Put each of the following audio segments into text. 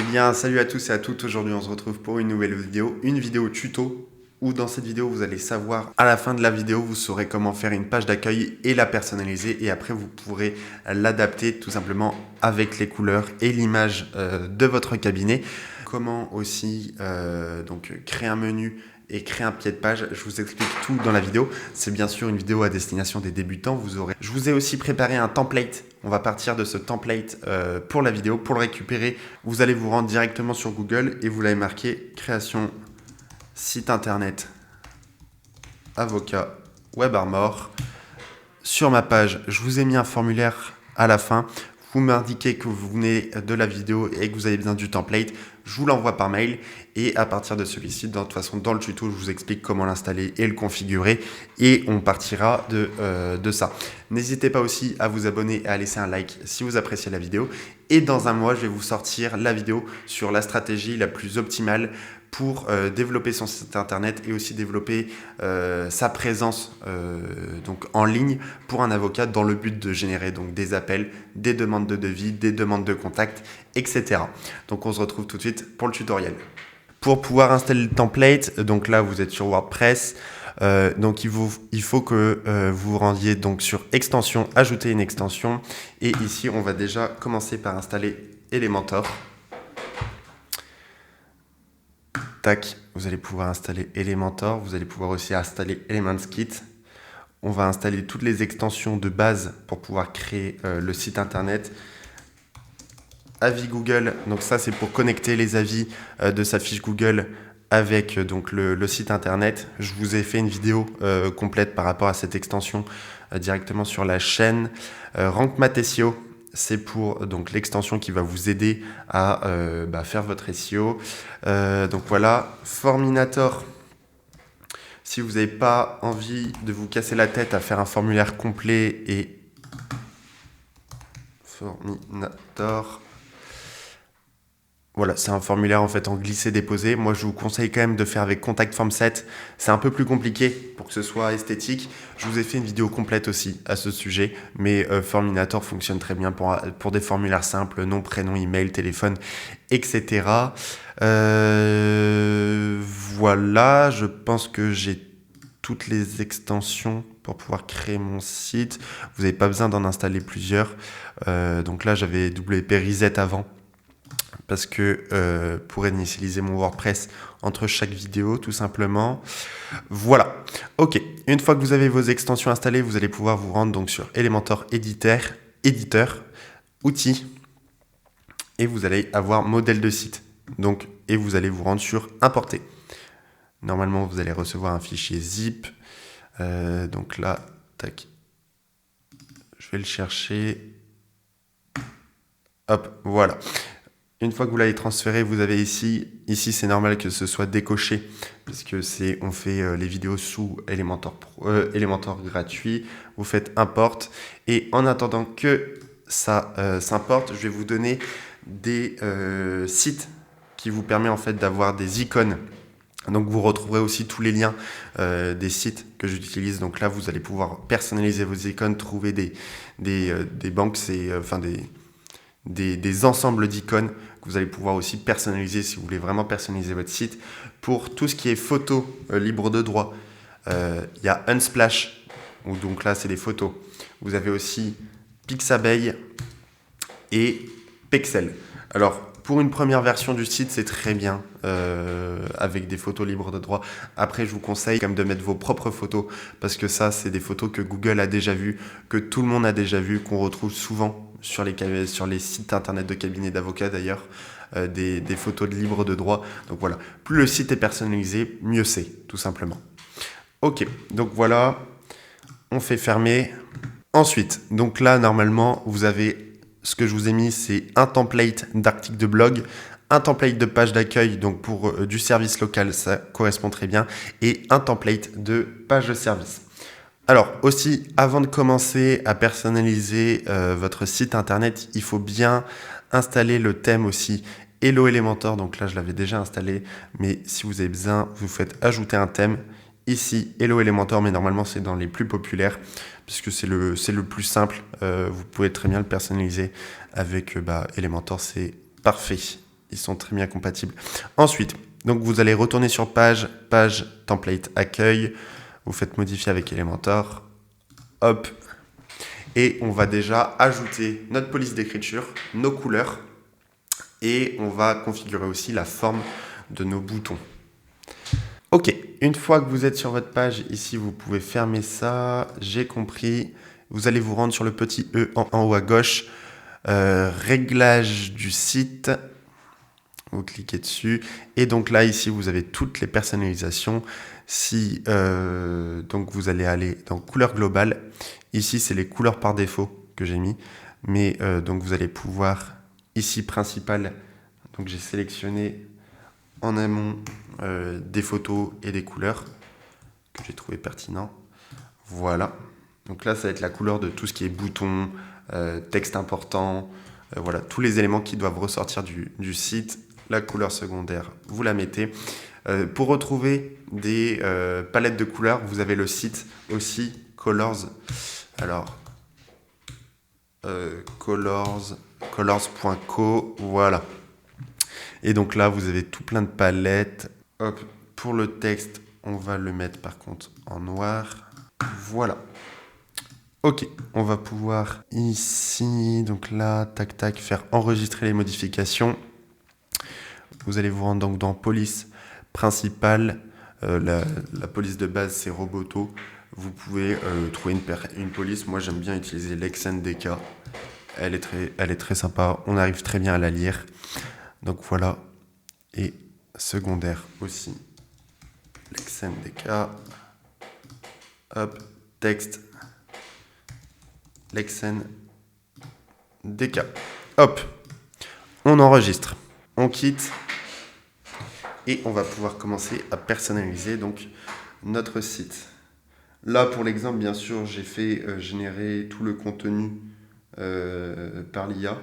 Eh bien, salut à tous et à toutes. Aujourd'hui, on se retrouve pour une nouvelle vidéo, une vidéo tuto où dans cette vidéo, vous allez savoir, à la fin de la vidéo, vous saurez comment faire une page d'accueil et la personnaliser. Et après, vous pourrez l'adapter tout simplement avec les couleurs et l'image de votre cabinet. Comment aussi donc créer un menu et créer un pied de page. Je vous explique tout dans la vidéo. C'est bien sûr une vidéo à destination des débutants. Je vous ai aussi préparé un template. On va partir de ce template pour la vidéo. Pour le récupérer, vous allez vous rendre directement sur Google et vous l'avez marqué création site internet avocat Web Armor. Sur ma page, je vous ai mis un formulaire à la fin. Vous m'indiquez que vous venez de la vidéo et que vous avez besoin du template. Je vous l'envoie par mail et à partir de celui-ci, de toute façon, dans le tuto, je vous explique comment l'installer et le configurer et on partira de ça. N'hésitez pas aussi à vous abonner et à laisser un like si vous appréciez la vidéo. Et dans un mois, je vais vous sortir la vidéo sur la stratégie la plus optimale pour développer son site internet et aussi développer sa présence donc en ligne pour un avocat dans le but de générer donc des appels, des demandes de devis, des demandes de contact, etc. Donc on se retrouve tout de suite pour le tutoriel. Pour pouvoir installer le template, donc là vous êtes sur WordPress, donc il faut que vous vous rendiez donc sur extension, ajouter une extension et ici on va déjà commencer par installer Elementor. Tac, vous allez pouvoir installer Elementor, vous allez pouvoir aussi installer Elementskit. On va installer toutes les extensions de base pour pouvoir créer le site internet. Avis Google, donc ça c'est pour connecter les avis de sa fiche Google avec donc le site internet. Je vous ai fait une vidéo complète par rapport à cette extension directement sur la chaîne. Rank Math SEO, c'est pour donc l'extension qui va vous aider à faire votre SEO. Donc voilà, Forminator. Si vous n'avez pas envie de vous casser la tête à faire un formulaire complet et Forminator. Voilà, c'est un formulaire en fait en glisser-déposer. Moi, je vous conseille quand même de faire avec Contact Form 7. C'est un peu plus compliqué pour que ce soit esthétique. Je vous ai fait une vidéo complète aussi à ce sujet, mais Forminator fonctionne très bien pour des formulaires simples, nom, prénom, email, téléphone, etc. Voilà, je pense que j'ai toutes les extensions pour pouvoir créer mon site. Vous n'avez pas besoin d'en installer plusieurs. Donc là, j'avais WP Reset avant, parce que pour initialiser mon WordPress entre chaque vidéo, tout simplement. Voilà. Ok. Une fois que vous avez vos extensions installées, vous allez pouvoir vous rendre donc sur Elementor éditeur, outils, et vous allez avoir modèle de site. Donc, et vous allez vous rendre sur importer. Normalement, vous allez recevoir un fichier zip. Donc là, tac. Je vais le chercher. Hop, voilà. Une fois que vous l'avez transféré, vous avez ici c'est normal que ce soit décoché parce que on fait les vidéos sous Elementor gratuit. Vous faites import et en attendant que ça s'importe, je vais vous donner des sites qui vous permet en fait d'avoir des icônes. Donc vous retrouverez aussi tous les liens des sites que j'utilise. Donc là, vous allez pouvoir personnaliser vos icônes, trouver des banques, des ensembles d'icônes que vous allez pouvoir aussi personnaliser si vous voulez vraiment personnaliser votre site. Pour tout ce qui est photos libre de droit, il y a Unsplash, où donc là c'est des photos. Vous avez aussi Pixabay et Pexel. Alors pour une première version du site, c'est très bien avec des photos libres de droit. Après, je vous conseille quand même de mettre vos propres photos parce que ça, c'est des photos que Google a déjà vues, que tout le monde a déjà vues, qu'on retrouve souvent sur les sites internet de cabinets d'avocats d'ailleurs, des photos de libres de droit. Donc voilà, plus le site est personnalisé, mieux c'est, tout simplement. Ok, donc voilà, on fait fermer. Ensuite, donc là, normalement, vous avez ce que je vous ai mis, c'est un template d'article de blog, un template de page d'accueil, donc pour du service local, ça correspond très bien, et un template de page de service. Alors aussi, avant de commencer à personnaliser votre site internet, il faut bien installer le thème aussi Hello Elementor. Donc là, je l'avais déjà installé, mais si vous avez besoin, vous faites ajouter un thème. Ici, Hello Elementor, mais normalement, c'est dans les plus populaires, puisque c'est le plus simple. Vous pouvez très bien le personnaliser avec Elementor, c'est parfait. ils sont très bien compatibles. Ensuite, donc vous allez retourner sur page template accueil, vous faites modifier avec Elementor, hop, et on va déjà ajouter notre police d'écriture, nos couleurs, et on va configurer aussi la forme de nos boutons. Ok, une fois que vous êtes sur votre page, ici vous pouvez fermer ça, j'ai compris. Vous allez vous rendre sur le petit E en haut à gauche, réglage du site, vous cliquez dessus, et donc là ici vous avez toutes les personnalisations. Si donc vous allez aller dans couleur globale, ici c'est les couleurs par défaut que j'ai mis, mais donc vous allez pouvoir ici principal, donc j'ai sélectionné en amont des photos et des couleurs que j'ai trouvé pertinent. Voilà. Donc là, ça va être la couleur de tout ce qui est bouton, texte important, voilà, tous les éléments qui doivent ressortir du site. La couleur secondaire, vous la mettez. Pour retrouver des palettes de couleurs, vous avez le site aussi, Colors. Alors, colors.co, voilà. Et donc là, vous avez tout plein de palettes. Hop, pour le texte, on va le mettre par contre en noir. Voilà. Ok, on va pouvoir ici, donc là, tac tac, faire enregistrer les modifications. Vous allez vous rendre donc dans police principale. La police de base, c'est Roboto. Vous pouvez trouver une police. Moi, j'aime bien utiliser l'XNDK. Elle est très sympa. On arrive très bien à la lire. Donc voilà. Et secondaire aussi. L'XNDK. Hop, texte. L'XNDK. Hop, on enregistre. On quitte. Et on va pouvoir commencer à personnaliser donc notre site. Là, pour l'exemple, bien sûr, j'ai fait générer tout le contenu par l'IA.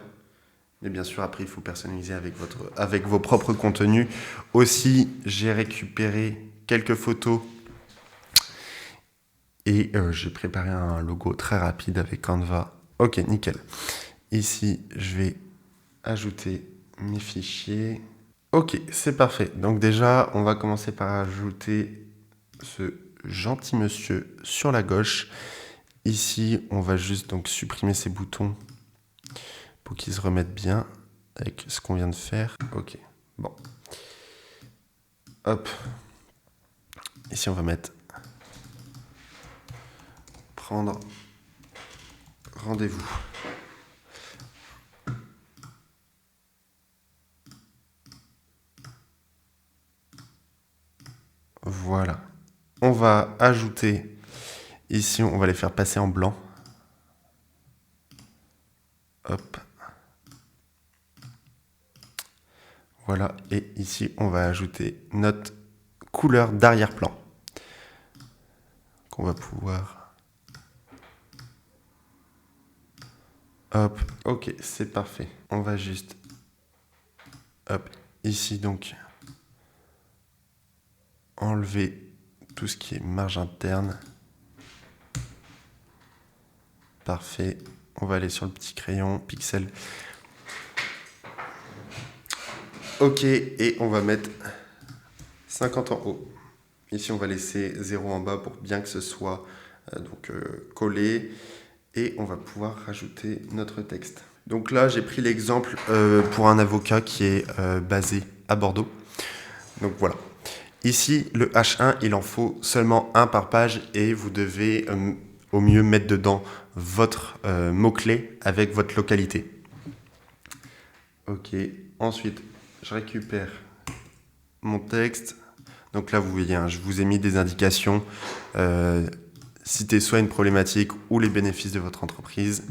Mais bien sûr, après, il faut personnaliser avec vos propres contenus. Aussi, j'ai récupéré quelques photos et j'ai préparé un logo très rapide avec Canva. Ok, nickel. Ici, je vais ajouter mes fichiers. Ok, c'est parfait. Donc déjà, on va commencer par ajouter ce gentil monsieur sur la gauche. Ici, on va juste donc supprimer ces boutons pour qu'ils se remettent bien avec ce qu'on vient de faire. Ok, bon. Hop. Ici, on va mettre prendre rendez-vous. Voilà. On va ajouter, ici, on va les faire passer en blanc. Hop. Voilà. Et ici, on va ajouter notre couleur d'arrière-plan. Qu'on va pouvoir... Hop. Ok, c'est parfait. On va juste... Hop. Ici, donc... enlever tout ce qui est marge interne. Parfait. On va aller sur le petit crayon pixel. Ok, et on va mettre 50 en haut. Ici, on va laisser 0 en bas pour bien que ce soit collé. Et on va pouvoir rajouter notre texte. Donc là, j'ai pris l'exemple pour un avocat qui est basé à Bordeaux. Donc voilà. Ici, le H1, il en faut seulement un par page et vous devez au mieux mettre dedans votre mot-clé avec votre localité. Ok, ensuite, je récupère mon texte. Donc là, vous voyez, hein, je vous ai mis des indications. Citer soit une problématique ou les bénéfices de votre entreprise.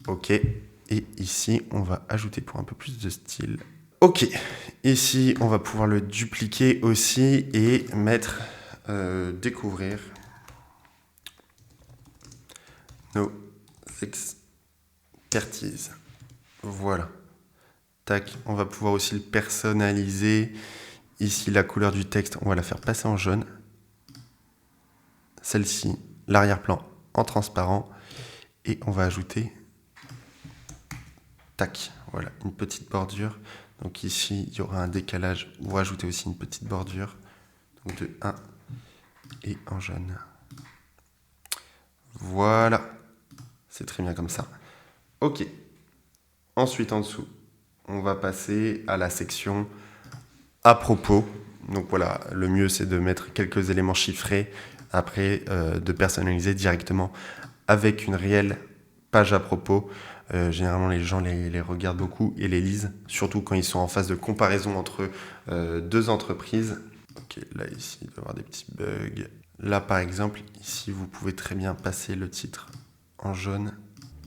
Ok, et ici, on va ajouter pour un peu plus de style. Ok, ici, on va pouvoir le dupliquer aussi et mettre découvrir nos expertises. Voilà. Tac, on va pouvoir aussi le personnaliser. Ici, la couleur du texte, on va la faire passer en jaune. Celle-ci, l'arrière-plan en transparent. Et on va ajouter, tac, voilà, une petite bordure. Donc ici, il y aura un décalage. Vous rajoutez aussi une petite bordure. Donc de 1 et en jaune. Voilà. C'est très bien comme ça. Ok. Ensuite, en dessous, on va passer à la section à propos. Donc voilà, le mieux c'est de mettre quelques éléments chiffrés, après de personnaliser directement avec une réelle page à propos. Généralement les gens les regardent beaucoup et les lisent, surtout quand ils sont en phase de comparaison entre deux entreprises. Ok, là ici il doit y avoir des petits bugs. Là par exemple, ici vous pouvez très bien passer le titre en jaune.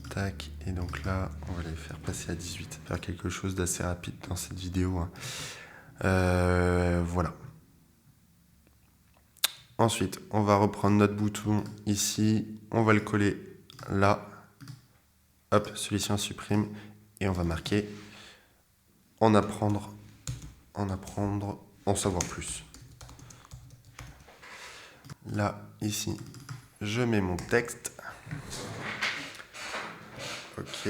Tac, et donc là on va les faire passer à 18. Faire quelque chose d'assez rapide dans cette vidéo, hein. Voilà. Ensuite, on va reprendre notre bouton ici, on va le coller là. Hop, celui-ci on supprime et on va marquer en apprendre, en savoir plus. Là, ici, je mets mon texte. Ok,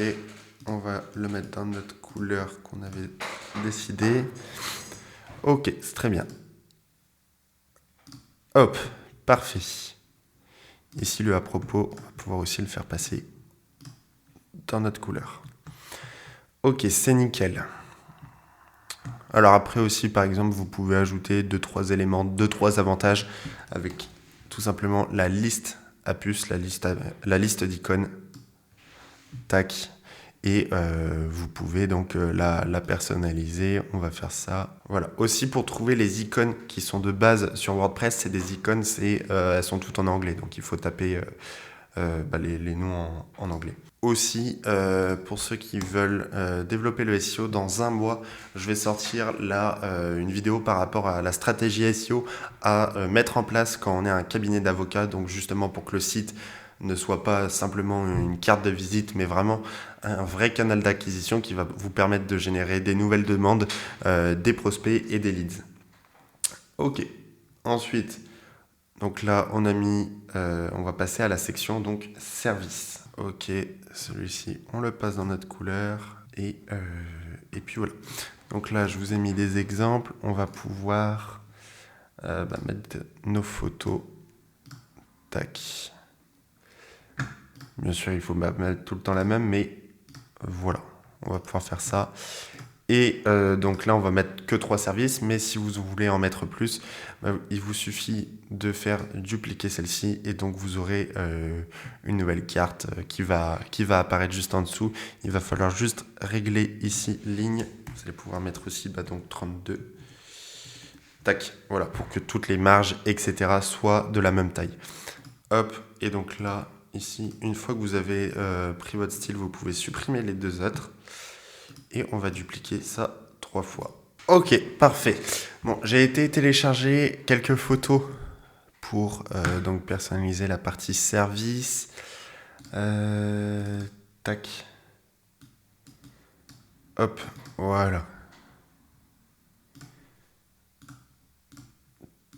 on va le mettre dans notre couleur qu'on avait décidé. Ok, c'est très bien. Hop, parfait. Ici, le à propos, on va pouvoir aussi le faire passer dans notre couleur. Ok, c'est nickel. Alors après aussi, par exemple, vous pouvez ajouter 2-3 éléments, 2-3 avantages avec tout simplement la liste à puce, la liste d'icônes. Tac. Et vous pouvez donc la personnaliser. On va faire ça. Voilà. Aussi pour trouver les icônes qui sont de base sur WordPress, c'est des icônes, elles sont toutes en anglais. Donc il faut taper les noms en anglais. Aussi, pour ceux qui veulent développer le SEO, dans un mois, je vais sortir là une vidéo par rapport à la stratégie SEO à mettre en place quand on est un cabinet d'avocats. Donc justement pour que le site ne soit pas simplement une carte de visite, mais vraiment un vrai canal d'acquisition qui va vous permettre de générer des nouvelles demandes, des prospects et des leads. Ok. Ensuite, donc là, on va passer à la section donc service. Ok, celui-ci, on le passe dans notre couleur et puis voilà. Donc là, je vous ai mis des exemples. On va pouvoir mettre nos photos. Tac. Bien sûr, il faut mettre tout le temps la même, mais voilà, on va pouvoir faire ça. Et donc là, on va mettre que 3 services, mais si vous voulez en mettre plus, il vous suffit de faire dupliquer celle-ci et donc vous aurez une nouvelle carte qui va apparaître juste en dessous. Il va falloir juste régler ici ligne. Vous allez pouvoir mettre aussi donc 32. Tac, voilà, pour que toutes les marges, etc. soient de la même taille. Hop, et donc là, ici, une fois que vous avez pris votre style, vous pouvez supprimer les 2 autres. Et on va dupliquer ça 3 fois. Ok, parfait. Bon, j'ai été télécharger quelques photos pour donc personnaliser la partie service. Tac. Hop, voilà.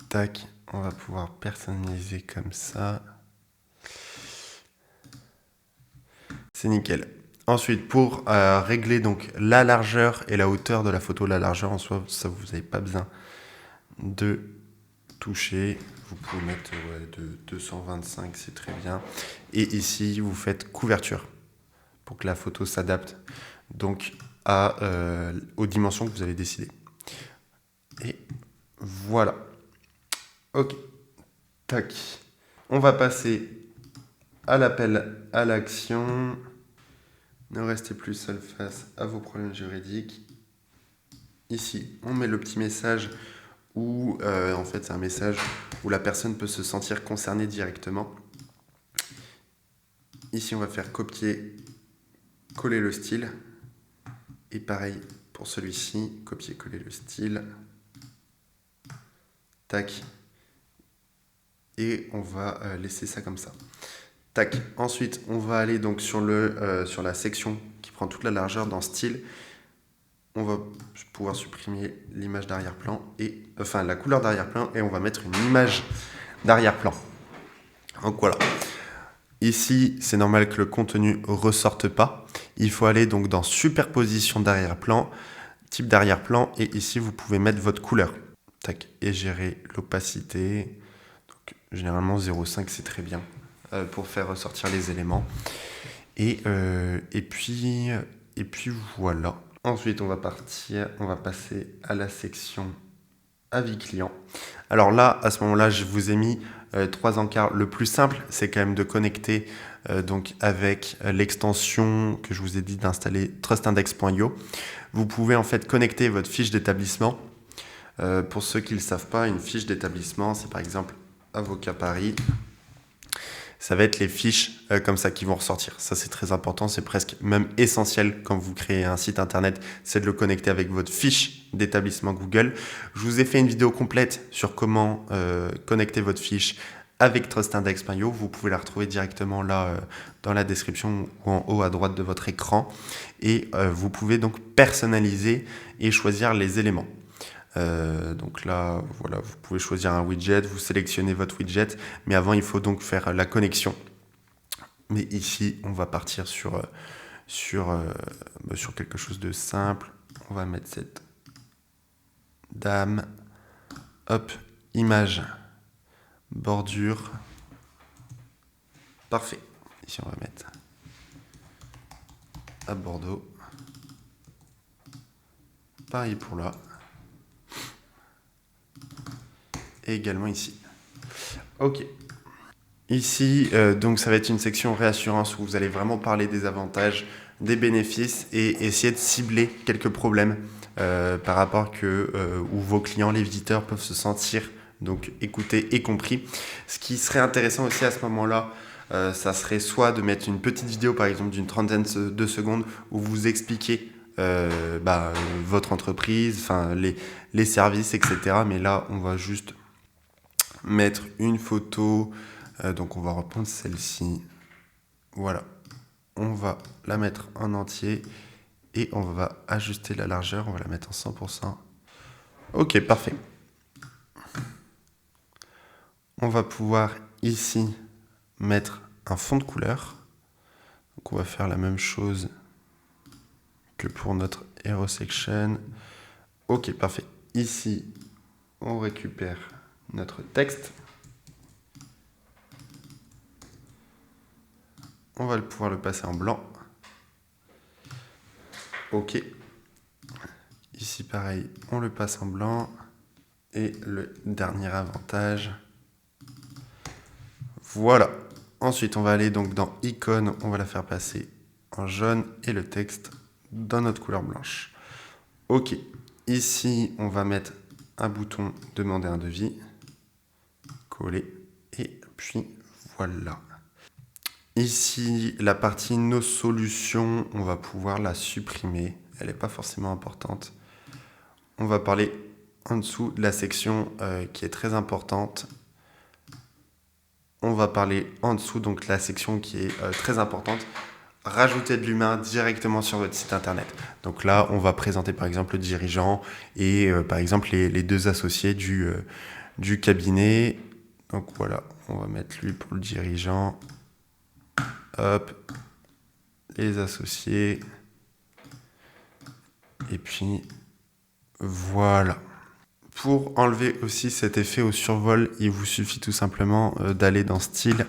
Tac, on va pouvoir personnaliser comme ça. C'est nickel. Ensuite, pour régler donc la largeur et la hauteur de la photo, la largeur en soi, ça vous n'avez pas besoin de toucher. Vous pouvez mettre de 225, c'est très bien. Et ici, vous faites couverture pour que la photo s'adapte donc aux dimensions que vous avez décidées. Et voilà. Ok. Tac. On va passer à l'appel à l'action. Ne restez plus seul face à vos problèmes juridiques. Ici, on met le petit message où, en fait, c'est un message où la personne peut se sentir concernée directement. Ici, on va faire copier, coller le style. Et pareil pour celui-ci, copier, coller le style. Tac. Et on va laisser ça comme ça. Tac. Ensuite, on va aller donc sur la section qui prend toute la largeur dans style. On va pouvoir supprimer l'image d'arrière-plan enfin la couleur d'arrière-plan et on va mettre une image d'arrière-plan. Donc voilà. Ici, c'est normal que le contenu ressorte pas. Il faut aller donc dans superposition d'arrière-plan. type d'arrière-plan et ici vous pouvez mettre votre couleur. Tac, et gérer l'opacité. Donc, généralement 0,5 c'est très bien pour faire ressortir les éléments. Et puis voilà. Ensuite on va passer à la section avis client. Alors là, à ce moment-là, je vous ai mis 3 encarts. Le plus simple, c'est quand même de connecter donc avec l'extension que je vous ai dit d'installer trustindex.io. Vous pouvez en fait connecter votre fiche d'établissement. Pour ceux qui ne le savent pas, une fiche d'établissement, c'est par exemple Avocat Paris. Ça va être les fiches comme ça qui vont ressortir. Ça, c'est très important. C'est presque même essentiel quand vous créez un site internet, c'est de le connecter avec votre fiche d'établissement Google. Je vous ai fait une vidéo complète sur comment connecter votre fiche avec trustindex.io. Vous pouvez la retrouver directement là dans la description ou en haut à droite de votre écran. Et vous pouvez donc personnaliser et choisir les éléments. Donc là, voilà, vous pouvez choisir un widget, vous sélectionnez votre widget, mais avant, il faut donc faire la connexion. Mais ici, on va partir sur quelque chose de simple. On va mettre cette dame. Hop, image, bordure. Parfait. Ici, on va mettre à Bordeaux. Pareil pour là. Et également ici. Ok. Ici, donc ça va être une section réassurance où vous allez vraiment parler des avantages, des bénéfices et essayer de cibler quelques problèmes par rapport où vos clients, les visiteurs peuvent se sentir donc écoutés et compris. Ce qui serait intéressant aussi à ce moment-là, ça serait soit de mettre une petite vidéo par exemple d'une trentaine de secondes où vous expliquez votre entreprise, enfin les services, etc. Mais là, on va juste mettre une photo. Donc on va reprendre celle-ci. Voilà. On va la mettre en entier et on va ajuster la largeur. On va la mettre en 100%. Ok, parfait. On va pouvoir ici mettre un fond de couleur. Donc on va faire la même chose que pour notre Hero Section. Ok, parfait. Ici, on récupère notre texte. On va pouvoir le passer en blanc. Ok. Ici, pareil, on le passe en blanc. Et le dernier avantage. Voilà. Ensuite, on va aller donc dans icône. On va la faire passer en jaune et le texte dans notre couleur blanche. Ok. Ici, on va mettre un bouton demander un devis. Coller. Et puis, voilà. Ici, la partie nos solutions, on va pouvoir la supprimer. Elle n'est pas forcément importante. On va parler en dessous de la section qui est très importante. On va parler en dessous, donc la section qui est très importante. Rajouter de l'humain directement sur votre site internet. Donc là, on va présenter par exemple le dirigeant et par exemple les deux associés du cabinet. Donc voilà, on va mettre lui pour le dirigeant. Hop, les associés. Et puis, voilà. Pour enlever aussi cet effet au survol, il vous suffit tout simplement d'aller dans Style,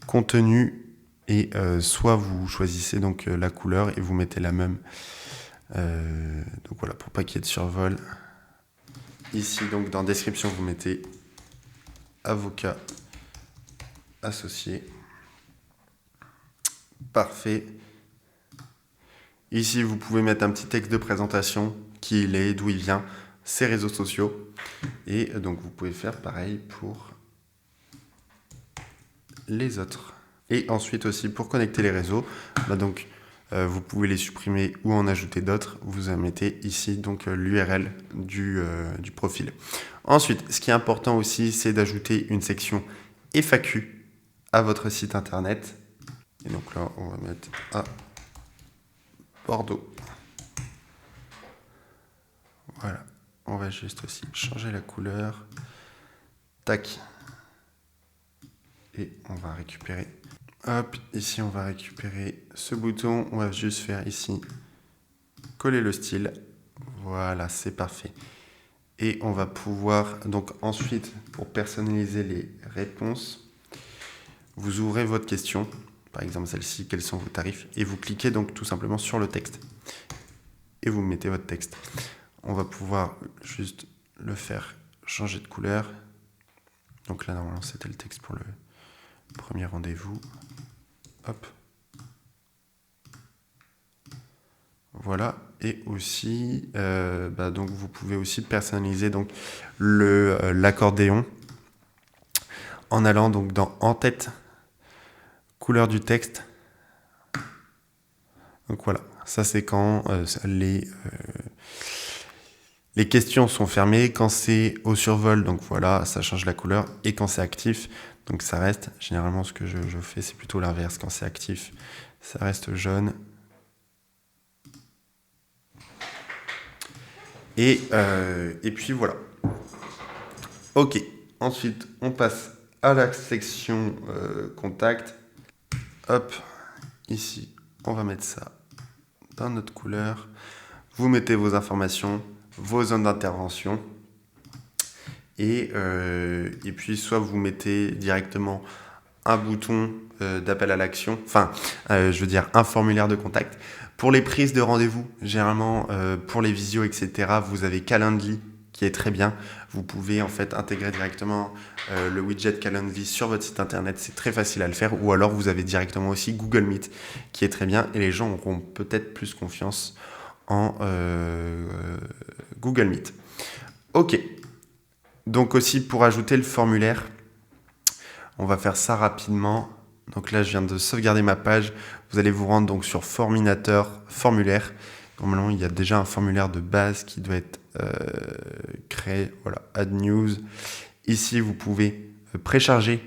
Contenu, et soit vous choisissez donc la couleur et vous mettez la même. Donc voilà, pour pas qu'il y ait de survol. Ici, donc dans Description, vous mettez avocat associé. Parfait. Ici, vous pouvez mettre un petit texte de présentation, qui il est, d'où il vient, ses réseaux sociaux. Et donc, vous pouvez faire pareil pour les autres. Et ensuite aussi, pour connecter les réseaux, vous pouvez les supprimer ou en ajouter d'autres. Vous en mettez ici donc l'URL du profil. Ensuite, ce qui est important aussi, c'est d'ajouter une section FAQ à votre site internet. Et donc là, on va mettre à Bordeaux. Voilà. On va juste aussi changer la couleur. Tac. Et on va récupérer. Hop, ici on va récupérer ce bouton. On va juste faire ici coller le style. Voilà, c'est parfait. Et on va pouvoir, donc ensuite, pour personnaliser les réponses, vous ouvrez votre question, par exemple celle-ci, quels sont vos tarifs, et vous cliquez donc tout simplement sur le texte. Et vous mettez votre texte. On va pouvoir juste le faire changer de couleur. Donc là, normalement, c'était le texte pour le premier rendez-vous. Hop. Voilà. Et aussi, donc vous pouvez aussi personnaliser donc l'accordéon en allant donc dans En tête, couleur du texte. Donc voilà, ça c'est quand les questions sont fermées, quand c'est au survol, donc voilà, ça change la couleur, et quand c'est actif, donc ça reste, généralement ce que je fais c'est plutôt l'inverse, quand c'est actif, ça reste jaune. Et puis voilà. Ok, ensuite on passe à la section contact. Hop, ici, on va mettre ça dans notre couleur. Vous mettez vos informations, vos zones d'intervention. Et puis, soit vous mettez directement un bouton d'appel à l'action, enfin, je veux dire un formulaire de contact. Pour les prises de rendez-vous, généralement, pour les visios, etc., vous avez Calendly qui est très bien. Vous pouvez en fait intégrer directement le widget Calendly sur votre site internet, c'est très facile à le faire. Ou alors vous avez directement aussi Google Meet qui est très bien et les gens auront peut-être plus confiance en Google Meet. Ok, donc aussi pour ajouter le formulaire, on va faire ça rapidement. Donc là je viens de sauvegarder ma page, vous allez vous rendre donc sur Forminateur, formulaire. Normalement il y a déjà un formulaire de base qui doit être créé, voilà, Add News. Ici vous pouvez précharger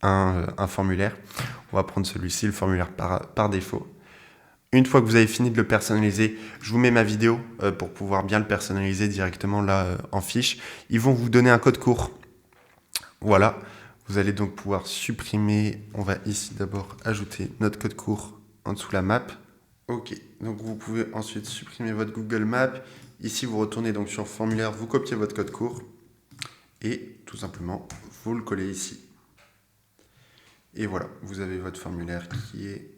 un formulaire. On va prendre celui-ci, le formulaire par défaut. Une fois que vous avez fini de le personnaliser, je vous mets ma vidéo pour pouvoir bien le personnaliser directement là en fiche. Ils vont vous donner un code court. Voilà, vous allez donc pouvoir supprimer. On va ici d'abord ajouter notre code court en dessous de la map. Ok, donc vous pouvez ensuite supprimer votre Google Maps. Ici, vous retournez donc sur formulaire, vous copiez votre code court et tout simplement, vous le collez ici. Et voilà, vous avez votre formulaire qui est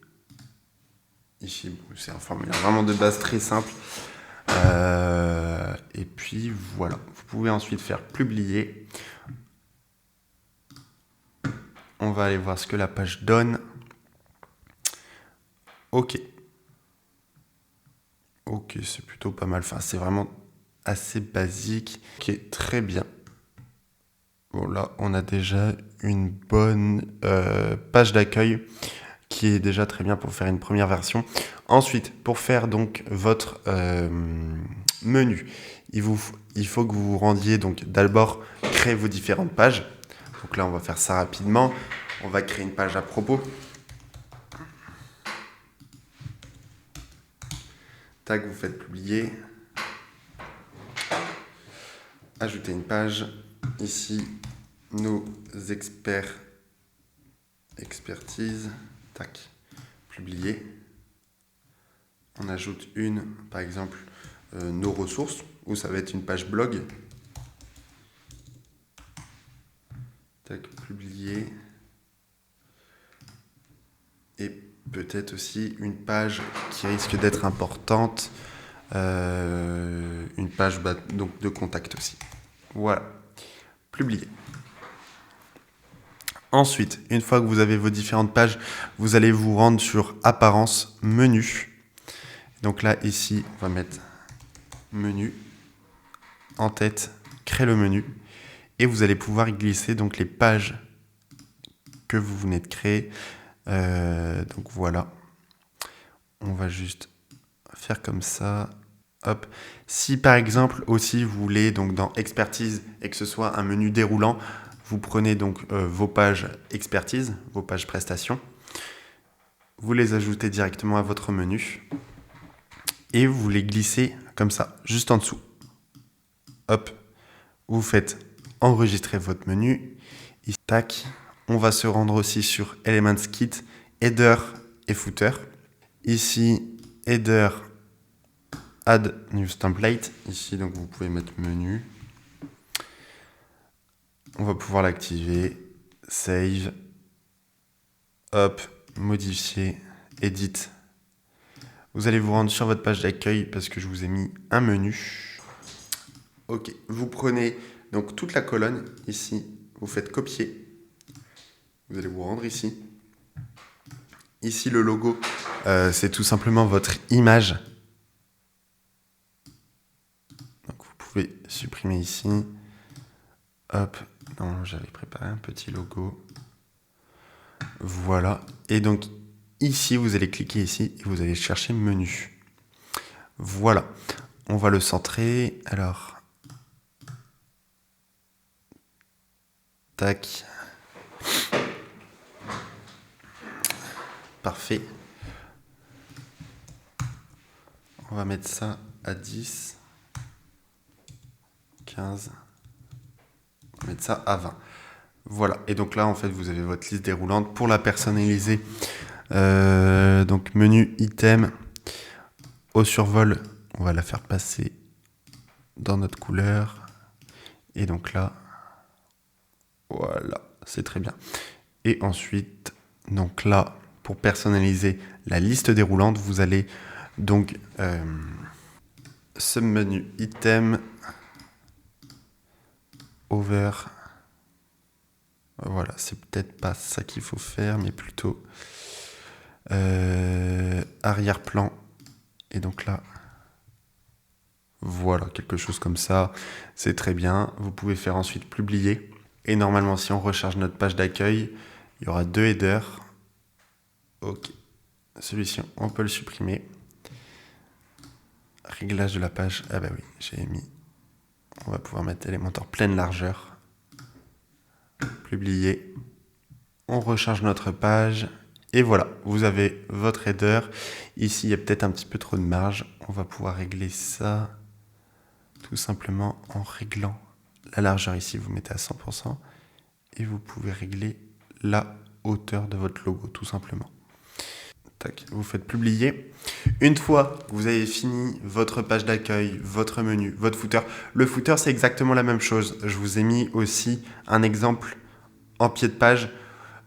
ici. C'est un formulaire vraiment de base très simple. Et puis voilà, vous pouvez ensuite faire publier. On va aller voir ce que la page donne. Ok. Ok, c'est plutôt pas mal. Enfin, c'est vraiment assez basique. Ok, très bien. Bon, là, on a déjà une bonne page d'accueil qui est déjà très bien pour faire une première version. Ensuite, pour faire donc votre menu, il faut que vous vous rendiez donc d'abord créer vos différentes pages. Donc là, on va faire ça rapidement. On va créer une page à propos. Tac, vous faites publier. Ajouter une page. Ici, nos expertises. Tac, publier. On ajoute une, par exemple, nos ressources, où ça va être une page blog. Tac, publier. Et peut-être aussi une page qui risque d'être importante, une page donc de contact aussi. Voilà, publier. Ensuite, une fois que vous avez vos différentes pages, vous allez vous rendre sur apparence, menu. Donc là, ici, on va mettre menu, en tête, créer le menu. Et vous allez pouvoir y glisser donc les pages que vous venez de créer. Donc voilà, on va juste faire comme ça. Hop. Si par exemple aussi vous voulez donc dans expertise et que ce soit un menu déroulant, vous prenez donc vos pages expertise, vos pages prestations, vous les ajoutez directement à votre menu et vous les glissez comme ça, juste en dessous. Hop, vous faites enregistrer votre menu. Et tac, on va se rendre aussi sur Elements Kit, Header et Footer. Ici, Header Add News Template. Ici, donc vous pouvez mettre menu. On va pouvoir l'activer. Save. Hop, modifier, edit. Vous allez vous rendre sur votre page d'accueil parce que je vous ai mis un menu. Ok, vous prenez donc toute la colonne ici, vous faites copier. Vous allez vous rendre ici. Ici, le logo, c'est tout simplement votre image. Donc vous pouvez supprimer ici. Hop, non, j'avais préparé un petit logo. Voilà, et donc ici, vous allez cliquer ici et vous allez chercher menu. Voilà, on va le centrer. Alors, tac. Parfait. On va mettre ça à 10, 15. On va mettre ça à 20. Voilà, et donc là, en fait, vous avez votre liste déroulante. Pour la personnaliser, donc menu item, au survol, on va la faire passer dans notre couleur. Et donc là, voilà, c'est très bien. Et ensuite, donc là, pour personnaliser la liste déroulante, vous allez donc submenu item, over. Voilà, c'est peut-être pas ça qu'il faut faire, mais plutôt arrière-plan. Et donc là, voilà, quelque chose comme ça. C'est très bien. Vous pouvez faire ensuite publier. Et normalement, si on recharge notre page d'accueil, il y aura 2 headers. Ok. Celui-ci, on peut le supprimer. Réglage de la page. Ah bah oui, j'ai mis. On va pouvoir mettre Elementor pleine largeur. Publier. On recharge notre page. Et voilà, vous avez votre header. Ici, il y a peut-être un petit peu trop de marge. On va pouvoir régler ça tout simplement en réglant la largeur ici. Vous mettez à 100%. Et vous pouvez régler la hauteur de votre logo, tout simplement. Tac, vous faites publier. Une fois que vous avez fini votre page d'accueil, votre menu, votre footer, le footer, c'est exactement la même chose. Je vous ai mis aussi un exemple en pied de page.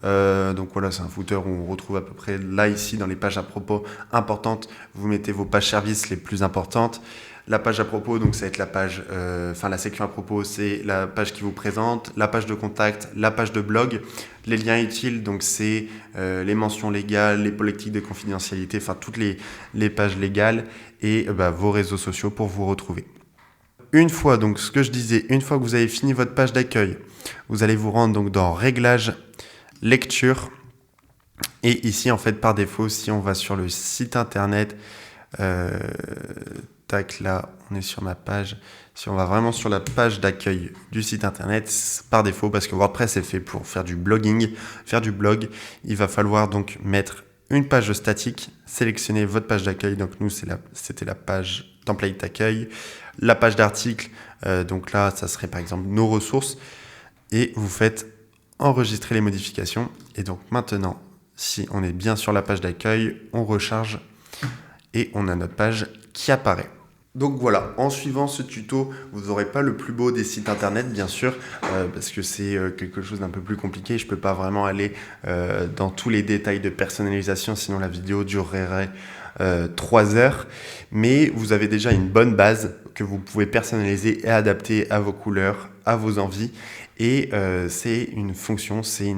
Donc voilà, c'est un footer où on retrouve à peu près là, ici, dans les pages à propos importantes. Vous mettez vos pages services les plus importantes. La page à propos, donc ça va être la page, la section à propos, c'est la page qui vous présente, la page de contact, la page de blog, les liens utiles, donc c'est les mentions légales, les politiques de confidentialité, enfin toutes les pages légales et vos réseaux sociaux pour vous retrouver. Une fois, donc ce que je disais, une fois que vous avez fini votre page d'accueil, vous allez vous rendre donc dans Réglages, Lecture. Et ici, en fait, par défaut, si on va sur le site internet, tac, là, on est sur ma page. Si on va vraiment sur la page d'accueil du site internet, par défaut, parce que WordPress est fait pour faire du blogging, faire du blog, il va falloir donc mettre une page statique, sélectionner votre page d'accueil. Donc nous, c'était la page template accueil, la page d'article. Donc là, ça serait par exemple nos ressources. Et vous faites enregistrer les modifications. Et donc maintenant, si on est bien sur la page d'accueil, on recharge et on a notre page qui apparaît. Donc voilà, en suivant ce tuto, vous n'aurez pas le plus beau des sites internet, bien sûr, parce que c'est quelque chose d'un peu plus compliqué. Je ne peux pas vraiment aller dans tous les détails de personnalisation, sinon la vidéo durerait 3 heures. Mais vous avez déjà une bonne base que vous pouvez personnaliser et adapter à vos couleurs, à vos envies. Et c'est une fonction, c'est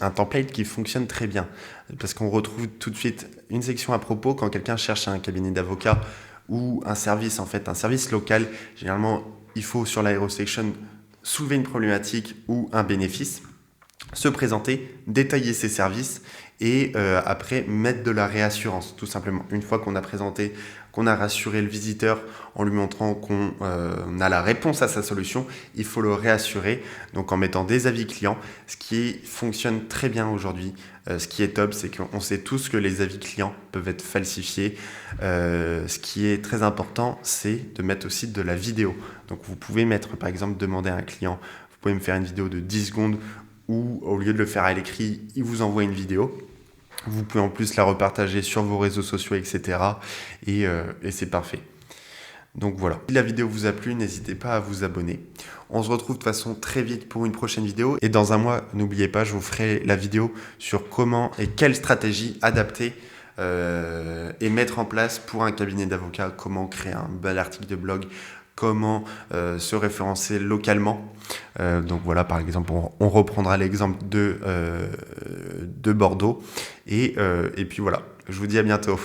un template qui fonctionne très bien. Parce qu'on retrouve tout de suite une section à propos quand quelqu'un cherche un cabinet d'avocat ou un service, en fait, un service local. Généralement, il faut sur l'AeroSection soulever une problématique ou un bénéfice, se présenter, détailler ses services et après mettre de la réassurance, tout simplement. Une fois qu'on a présenté, qu'on a rassuré le visiteur en lui montrant qu'on a la réponse à sa solution, il faut le réassurer, donc en mettant des avis clients, ce qui fonctionne très bien aujourd'hui. Ce qui est top, c'est qu'on sait tous que les avis clients peuvent être falsifiés. Ce qui est très important, c'est de mettre aussi de la vidéo. Donc vous pouvez mettre, par exemple, demander à un client, vous pouvez me faire une vidéo de 10 secondes ou au lieu de le faire à l'écrit, il vous envoie une vidéo. Vous pouvez en plus la repartager sur vos réseaux sociaux, etc. Et c'est parfait. Donc voilà. Si la vidéo vous a plu, n'hésitez pas à vous abonner. On se retrouve de toute façon très vite pour une prochaine vidéo. Et dans un mois, n'oubliez pas, je vous ferai la vidéo sur comment et quelle stratégie adapter et mettre en place pour un cabinet d'avocats, comment créer un bel article de blog, comment se référencer localement. Donc voilà, par exemple, on reprendra l'exemple de Bordeaux. Et puis voilà, je vous dis à bientôt.